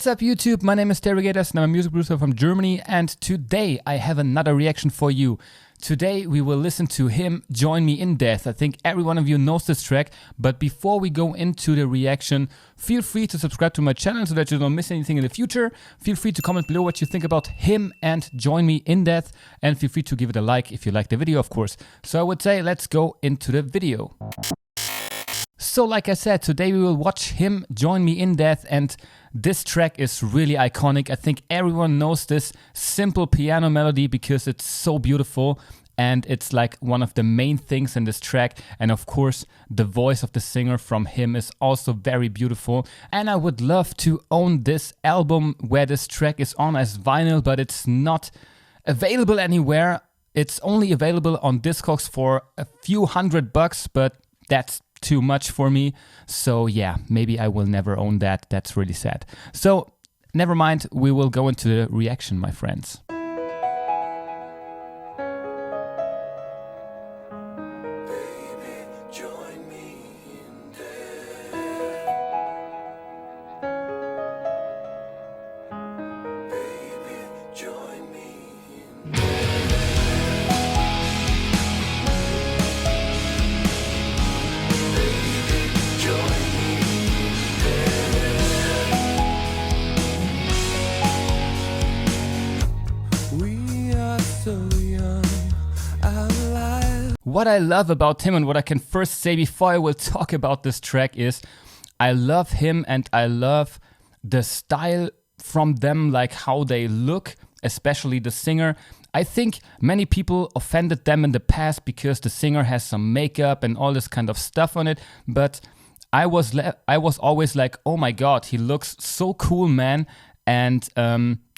What's up YouTube? My name is Terrygaters and I'm a music producer from Germany, and today I have another reaction for you. Today we will listen to H.I.M, Join Me in Death. I think every one of you knows this track, but before we go into the reaction, feel free to subscribe to my channel so that you don't miss anything in the future. Feel free to comment below what you think about H.I.M and Join Me in Death, and feel free to give it a like if you like the video, of course. So I would say let's go into the video. So like I said, today we will watch H.I.M, Join Me in Death, and this track is really iconic. I think everyone knows this simple piano melody because it's so beautiful, and it's like one of the main things in this track. And of course, the voice of the singer from H.I.M is also very beautiful. And I would love to own this album where this track is on as vinyl, but it's not available anywhere. It's only available on Discogs for a few $100, but that's too much for me. So yeah, maybe I will never own that. That's really sad. So never mind, we will go into the reaction, my friends. What I love about H.I.M and what I can first say before I will talk about this track is I love H.I.M and I love the style from them, like how they look, especially the singer. I think many people offended them in the past because the singer has some makeup and all this kind of stuff on it, but I was always like, oh my god, he looks so cool, man. And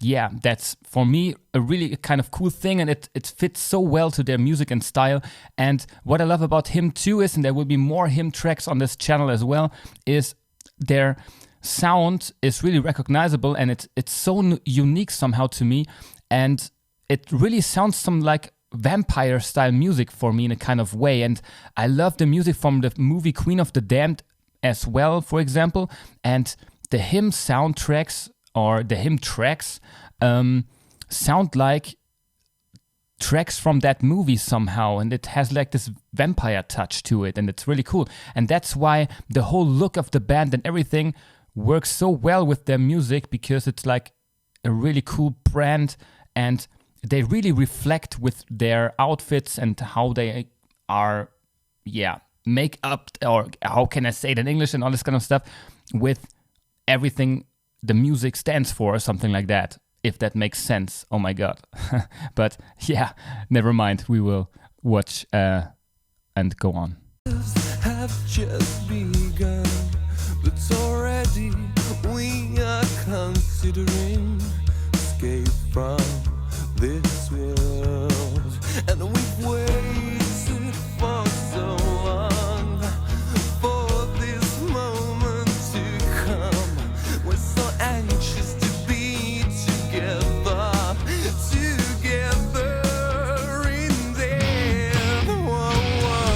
yeah, that's for me a really kind of cool thing, and it fits so well to their music and style. And what I love about H.I.M too is, and there will be more H.I.M tracks on this channel as well, is their sound is really recognizable, and it's so unique somehow to me, and it really sounds some like vampire style music for me in a kind of way. And I love the music from the movie Queen of the Damned as well, for example, and the H.I.M soundtracks or the H.I.M tracks sound like tracks from that movie somehow, and it has like this vampire touch to it, and it's really cool. And that's why the whole look of the band and everything works so well with their music, because it's like a really cool brand, and they really reflect with their outfits and how they are, yeah, make up, or how can I say it in English, and all this kind of stuff, with everything the music stands for, or something like that, if that makes sense. Oh my god. But yeah, never mind, we will watch and go on. Have just begun, but already we are considering escape from this world, and we've waited for so long for this moment to come. We're so anxious to be together, together in death. Whoa, whoa.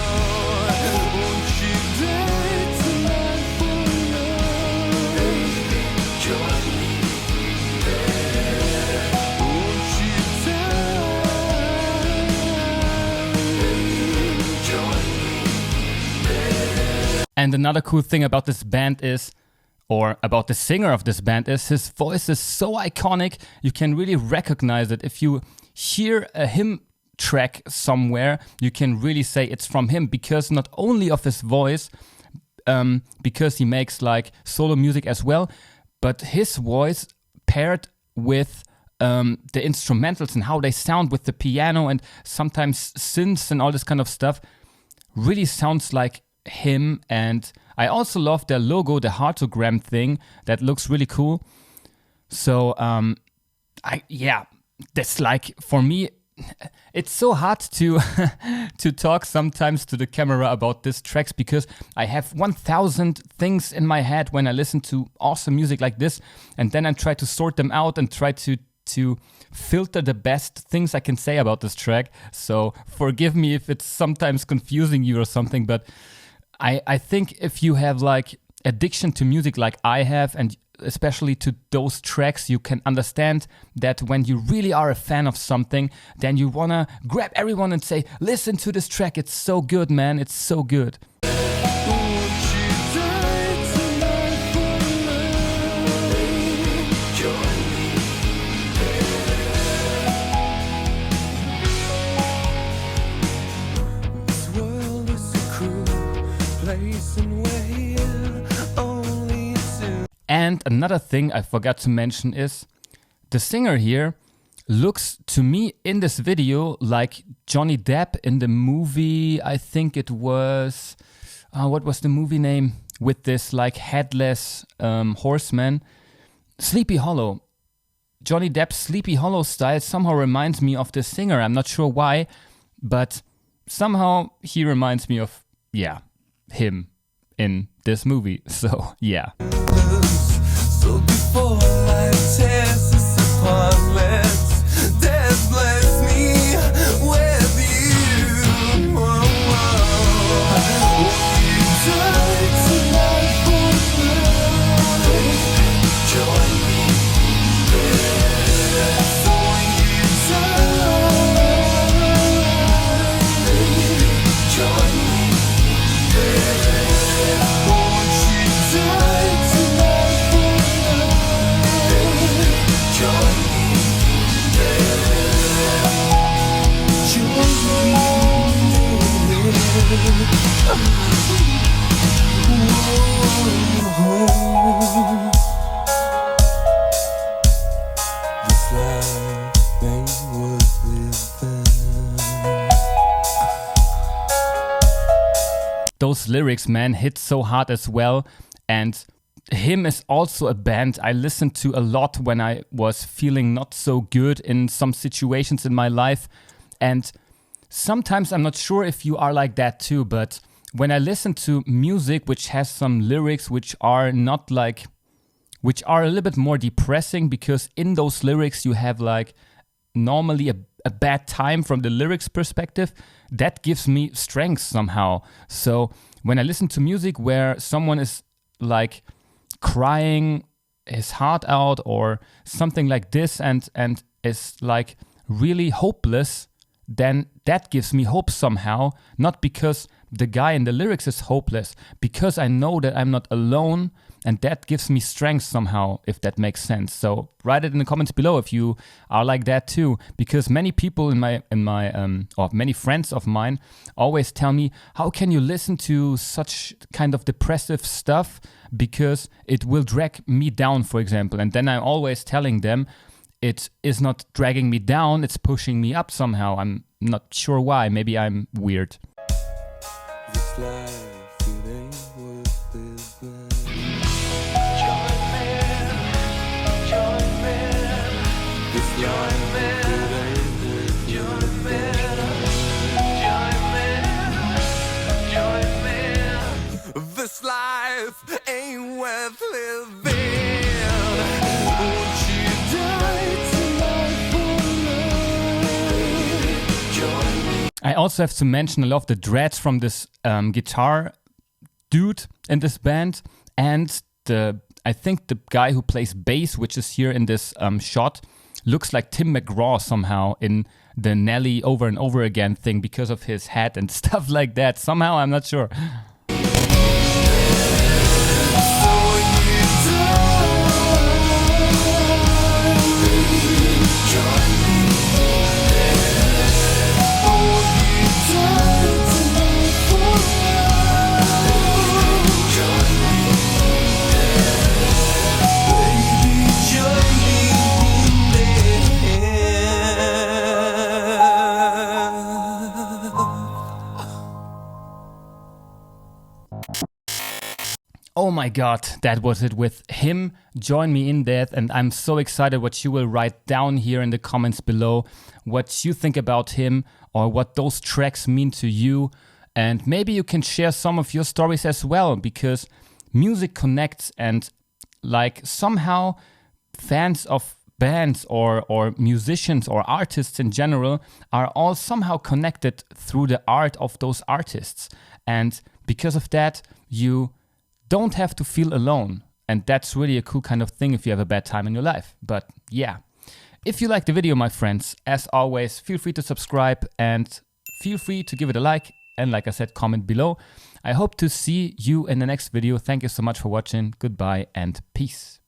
Won't you die tonight for love? Baby, join me there. Won't you die? Baby, join me there. And another cool thing about this band is, or about the singer of this band, is his voice is so iconic. You can really recognize it. If you hear a H.I.M track somewhere, you can really say it's from H.I.M, because not only of his voice, because he makes like solo music as well, but his voice paired with the instrumentals and how they sound with the piano and sometimes synths and all this kind of stuff really sounds like H.I.M. And I also love their logo, the heartogram thing, that looks really cool. So that's like, for me, it's so hard to to talk sometimes to the camera about these tracks, because I have 1,000 things in my head when I listen to awesome music like this, and then I try to sort them out and try to filter the best things I can say about this track. So forgive me if it's sometimes confusing you or something, but I think if you have like addiction to music like I have, and especially to those tracks, you can understand that when you really are a fan of something, then you wanna grab everyone and say, listen to this track, it's so good, man, it's so good. And another thing I forgot to mention is the singer here looks to me in this video like Johnny Depp in the movie, I think it was, what was the movie name? With this like headless horseman, Sleepy Hollow. Johnny Depp's Sleepy Hollow style somehow reminds me of the singer. I'm not sure why, but somehow he reminds me of, him in this movie. So, yeah. So before life tears us apart, let's death bless me with you. Whoa, whoa. You died tonight for love. Join me there. So you died. Join me there. Won't you die tonight for love? Join me there. Join me there. Whoa. This life ain't worth living. Those lyrics, man, hit so hard as well. And H.I.M is also a band I listened to a lot when I was feeling not so good in some situations in my life. And sometimes I'm not sure if you are like that too, but when I listen to music which has some lyrics which are not like, which are a little bit more depressing, because in those lyrics you have like normally a bad time from the lyrics perspective, that gives me strength somehow. So when I listen to music where someone is like crying his heart out or something like this and is like really hopeless, then that gives me hope somehow. Not because the guy in the lyrics is hopeless, because I know that I'm not alone, and that gives me strength somehow, if that makes sense. So write it in the comments below if you are like that too, because many people in my or many friends of mine always tell me, how can you listen to such kind of depressive stuff, because it will drag me down, for example. And then I'm always telling them, it is not dragging me down, it's pushing me up somehow. I'm not sure why, maybe I'm weird. This life, it ain't worth living. This life, it ain't worth living. This life ain't worth living. Won't you die tonight for love? Join me. I also have to mention I love the dreads from this guitar dude in this band, and I think the guy who plays bass, which is here in this shot, looks like Tim McGraw somehow in the Nelly Over and Over Again thing because of his hat and stuff like that. Somehow, I'm not sure. Oh my god, that was it with H.I.M. Join Me in Death, and I'm so excited what you will write down here in the comments below, what you think about H.I.M or what those tracks mean to you, and maybe you can share some of your stories as well, because music connects, and like somehow fans of bands or musicians or artists in general are all somehow connected through the art of those artists, and because of that you don't have to feel alone. And that's really a cool kind of thing if you have a bad time in your life. But yeah, if you like the video, my friends, as always, feel free to subscribe and feel free to give it a like. And like I said, comment below. I hope to see you in the next video. Thank you so much for watching. Goodbye and peace.